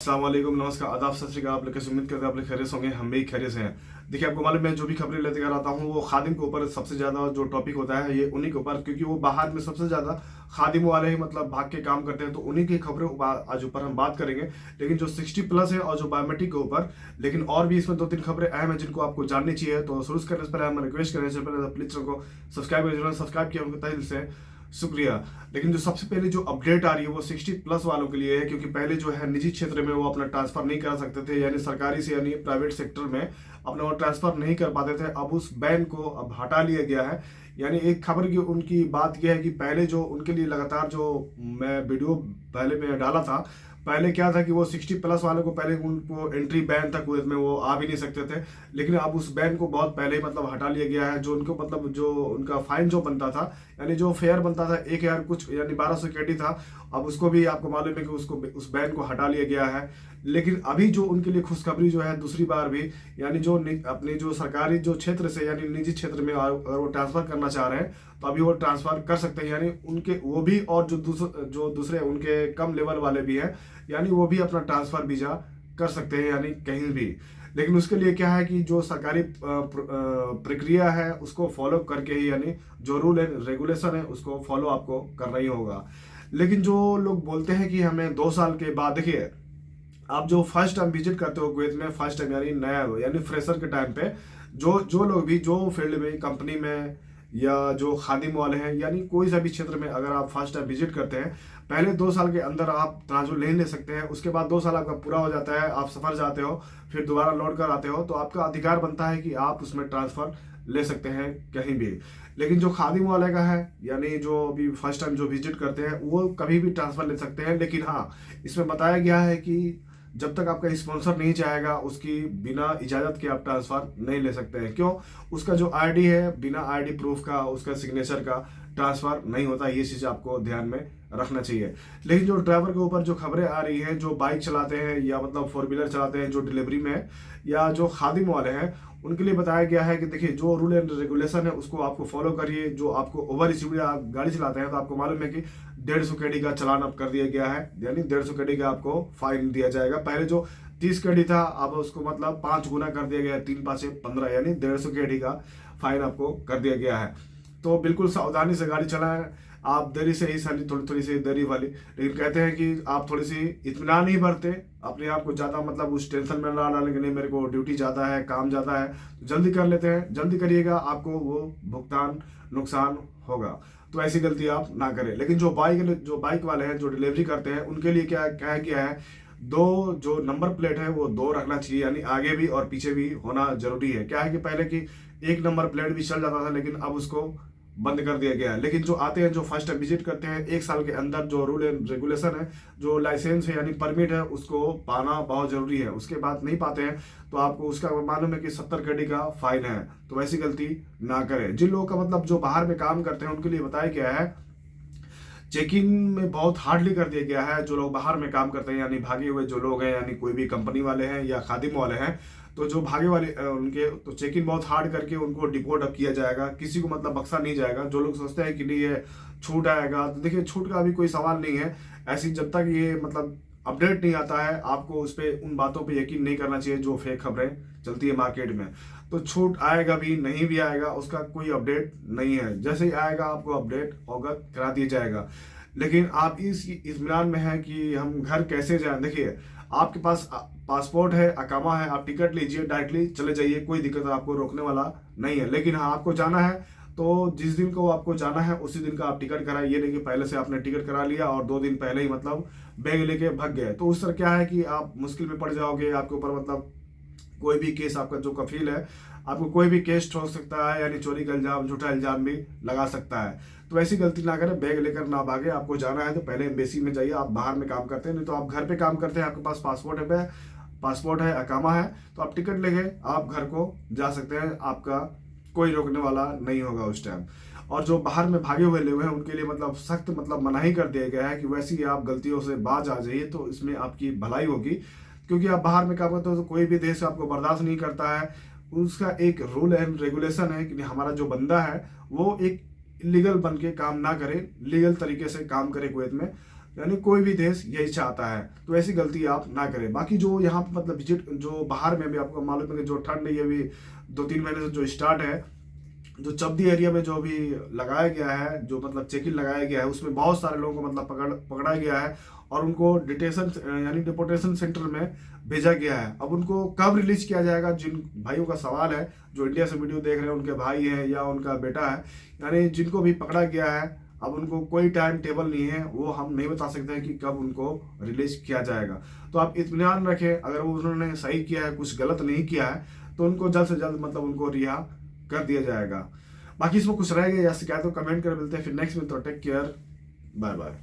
अस्सलाम वालेकुम, नमस्कार, आदाब, सत श्री अकाल। आप लोग कैसे? उम्मीद करते हैं आप लोग खैरियत होंगे। हम भी खैरियत से हैं। देखिए, आपको मालूम है, मैं जो भी खबरें लेते आता हूँ वो खादिम के ऊपर सबसे ज़्यादा जो टॉपिक होता है ये उन्हीं के ऊपर, क्योंकि वो बाहर में सबसे ज़्यादा खादिम वाले ही मतलब भाग के काम करते हैं, तो उन्हीं की खबरें आज ऊपर हम बात करेंगे। लेकिन जो 60+ है और जो बायोमेट्रिक के ऊपर, लेकिन और भी इसमें 2-3 खबरें अहम है जिनको आपको जाननी चाहिए। तो शुरू करने से पहले हम रिक्वेस्ट करें, प्लीज चैनल को सब्सक्राइब करें। सब्सक्राइब किया उनको तहे दिल से शुक्रिया। लेकिन जो सबसे पहले जो अपडेट आ रही है वो 60+ वालों के लिए है, क्योंकि पहले जो है निजी क्षेत्र में वो अपना ट्रांसफर नहीं कर सकते थे, यानी सरकारी से यानी प्राइवेट सेक्टर में अपना वो ट्रांसफर नहीं कर पाते थे। अब उस बैन को अब हटा लिया गया है। यानी एक खबर की उनकी बात यह है कि पहले जो उनके लिए लगातार जो मैं वीडियो पहले में डाला था, पहले क्या था कि वो 60+ वालों को पहले उनको एंट्री बैन था कुवैत में, वो आ भी नहीं सकते थे। लेकिन अब उस बैन को बहुत पहले ही मतलब हटा लिया गया है। जो उनको मतलब जो उनका फाइन जो बनता था, यानी जो फेयर बनता था 1000 कुछ यानी 1200 केडी था, अब उसको भी आपको मालूम है कि उसको उस बैन को हटा लिया गया है। लेकिन अभी जो उनके लिए खुशखबरी जो है दूसरी बार भी, यानी जो अपने जो सरकारी जो क्षेत्र से यानी निजी क्षेत्र में अगर वो ट्रांसफर करना चाह रहे हैं तो अभी वो ट्रांसफर कर सकते हैं। यानी उनके वो भी और जो दूसरे उनके कम लेवल वाले भी हैं, यानी वो भी अपना ट्रांसफर वीजा कर सकते हैं, यानी कहीं भी। लेकिन उसके लिए क्या है कि जो सरकारी प्रक्रिया है उसको फॉलो करके ही, यानी जो रूल एंड रेगुलेशन है उसको फॉलो आपको करना ही होगा। लेकिन जो लोग बोलते हैं कि हमें 2 साल के बाद, देखिए, आप जो फर्स्ट टाइम विजिट करते हो कुवैत में, फर्स्ट टाइम यानी नया हो यानी फ्रेशर के टाइम पे, जो जो लोग भी जो फील्ड में कंपनी में या जो खादिम वाले हैं, यानी कोई सा भी क्षेत्र में अगर आप फर्स्ट टाइम विजिट करते हैं, पहले 2 साल के अंदर आप ट्रांसफर नहीं ले सकते हैं। उसके बाद 2 साल आपका पूरा हो जाता है, आप सफर जाते हो, फिर दोबारा लौट कर आते हो, तो आपका अधिकार बनता है कि आप उसमें ट्रांसफर ले सकते हैं कहीं भी। लेकिन जो खादिम वाले का है, यानी जो अभी फर्स्ट टाइम जो विजिट करते हैं, वो कभी भी ट्रांसफर ले सकते हैं। लेकिन हाँ, इसमें बताया गया है कि जब तक आपका स्पॉन्सर नहीं चाहेगा उसकी बिना इजाज़त के आप ट्रांसफ़र नहीं ले सकते हैं। क्यों? उसका जो आईडी है, बिना आईडी प्रूफ का, उसका सिग्नेचर का ट्रांसफ़र नहीं होता। ये चीज़ आपको ध्यान में रखना चाहिए। लेकिन जो ड्राइवर के ऊपर जो खबरें आ रही हैं, जो बाइक चलाते हैं या मतलब 4 व्हीलर चलाते हैं, जो डिलीवरी में है, या जो खादिम वाले हैं, उनके लिए बताया गया है कि देखिए, जो रूल एंड रेगुलेशन है उसको आपको फॉलो करिए। जो आपको ओवर स्पीड आप गाड़ी चलाते हैं तो आपको मालूम है कि 150 केडी का चालान अब कर दिया गया है, यानी 150 केडी का आपको फाइन दिया जाएगा। पहले जो 30 केडी था, अब उसको मतलब 5 गुना कर दिया गया है, 3 5 15, यानी 150 केडी का फाइन आपको कर दिया गया है। तो बिल्कुल सावधानी से गाड़ी चलाएं। आप देरी से ही साली थोड़ी थोड़ी सी देरी वाली, लेकिन कहते हैं कि आप थोड़ी सी इत्मीनान नहीं बरते, अपने आप को ज़्यादा मतलब उस टेंशन में ना डालें कि नहीं मेरे को ड्यूटी ज़्यादा है, काम ज़्यादा है, तो जल्दी कर लेते हैं। जल्दी करिएगा, आपको वो भुगतान नुकसान होगा, तो ऐसी गलती आप ना करें। लेकिन जो बाइक वाले हैं, जो डिलीवरी करते हैं, उनके लिए क्या क्या किया है, दो जो नंबर प्लेट है वो 2 रखना चाहिए, यानी आगे भी और पीछे भी होना जरूरी है। क्या है कि पहले की एक नंबर प्लेट भी चल जाता था, लेकिन अब उसको बंद कर दिया गया है। लेकिन जो आते हैं, जो फर्स्ट टाइम विजिट करते हैं, 1 साल के अंदर जो रूल एंड रेगुलेशन है, जो लाइसेंस है यानी परमिट है, उसको पाना बहुत जरूरी है। उसके बाद नहीं पाते हैं तो आपको उसका मालूम है कि 70 केडी का फाइन है। तो ऐसी गलती ना करें। जिन लोगों का मतलब जो बाहर में काम करते हैं उनके लिए बताया गया है, चेक इन में बहुत हार्डली कर दिया गया है। जो लोग बाहर में काम करते हैं, यानी भागे हुए जो लोग हैं, यानी कोई भी कंपनी वाले हैं या खादिम वाले हैं, तो जो भागे वाले उनके तो चेक इन बहुत हार्ड करके उनको डिपोर्ट अब किया जाएगा। किसी को मतलब बख्शा नहीं जाएगा। जो लोग सोचते हैं कि नहीं ये छूट आएगा, तो देखिए, छूट का अभी कोई सवाल नहीं है। ऐसी जब तक ये मतलब अपडेट नहीं आता है, आपको उस पर उन बातों पे यकीन नहीं करना चाहिए जो फेक खबरें चलती है मार्केट में। तो छूट आएगा भी, नहीं भी आएगा, उसका कोई अपडेट नहीं है। जैसे ही आएगा आपको अपडेट अवगत करा दिया जाएगा। लेकिन आप इस इत्मीनान में हैं कि हम घर कैसे जाएं। देखिए, आपके पास पासपोर्ट है, अकामा है, आप टिकट लीजिए, डायरेक्टली चले जाइए, कोई दिक्कत आपको रोकने वाला नहीं है। लेकिन हाँ, आपको जाना है तो जिस दिन को आपको जाना है उसी दिन का आप टिकट कराइए। ये नहीं कि पहले से आपने टिकट करा लिया और 2 दिन पहले ही मतलब बैग लेके भाग गए, तो उस तरह क्या है कि आप मुश्किल में पड़ जाओगे। आपके ऊपर मतलब कोई भी केस, आपका जो कफील है आपको कोई भी केस ठोक सकता है, यानी चोरी का इल्जाम, झूठा इल्जाम भी लगा सकता है। तो ऐसी गलती ना करें, बैग लेकर ना भागे। आपको जाना है तो पहले एम्बेसी में जाइए। आप बाहर में काम करते हैं, नहीं तो आप घर पे काम करते हैं, आपके पास पासपोर्ट है, अकामा है, तो आप टिकट लेके आप घर को जा सकते हैं। आपका कोई रोकने वाला नहीं होगा उस टाइम। और जो बाहर में भागे हुए लोग हैं उनके लिए मतलब सख्त मतलब मनाही कर दिया गया है कि वैसे ही आप गलतियों से बाज आ जाइए, तो इसमें आपकी भलाई होगी। क्योंकि आप बाहर में काम करते हो तो कोई भी देश आपको बर्दाश्त नहीं करता है। उसका एक रूल एंड रेगुलेशन है कि हमारा जो बंदा है वो एक इलीगल बन के काम ना करे, लीगल तरीके से काम करे कुवैत में। यानी कोई भी देश यही चाहता है, तो ऐसी गलती आप ना करें। बाकी जो यहाँ पे मतलब विजिट जो बाहर में भी आपको मालूम है कि जो ठंड ये भी 2-3 महीने से जो स्टार्ट है, जो चपदी एरिया में जो भी लगाया गया है, जो मतलब चेक इन लगाया गया है, उसमें बहुत सारे लोगों को मतलब पकड़ा गया है और उनको डिटेशन यानी डिपोटेशन सेंटर में भेजा गया है। अब उनको कब रिलीज किया जाएगा, जिन भाइयों का सवाल है जो इंडिया से वीडियो देख रहे हैं, उनके भाई हैं या उनका बेटा है, यानी जिनको भी पकड़ा गया है, अब उनको कोई टाइम टेबल नहीं है, वो हम नहीं बता सकते हैं कि कब उनको रिलीज किया जाएगा। तो आप इत्मीनान रखें, अगर वो उन्होंने सही किया है, कुछ गलत नहीं किया है, तो उनको जल्द से जल्द मतलब उनको रिहा कर दिया जाएगा। बाकी इसमें कुछ रह गया या शिकायत तो कमेंट कर मिलते हैं फिर नेक्स्ट में। तो टेक केयर, बाय बाय।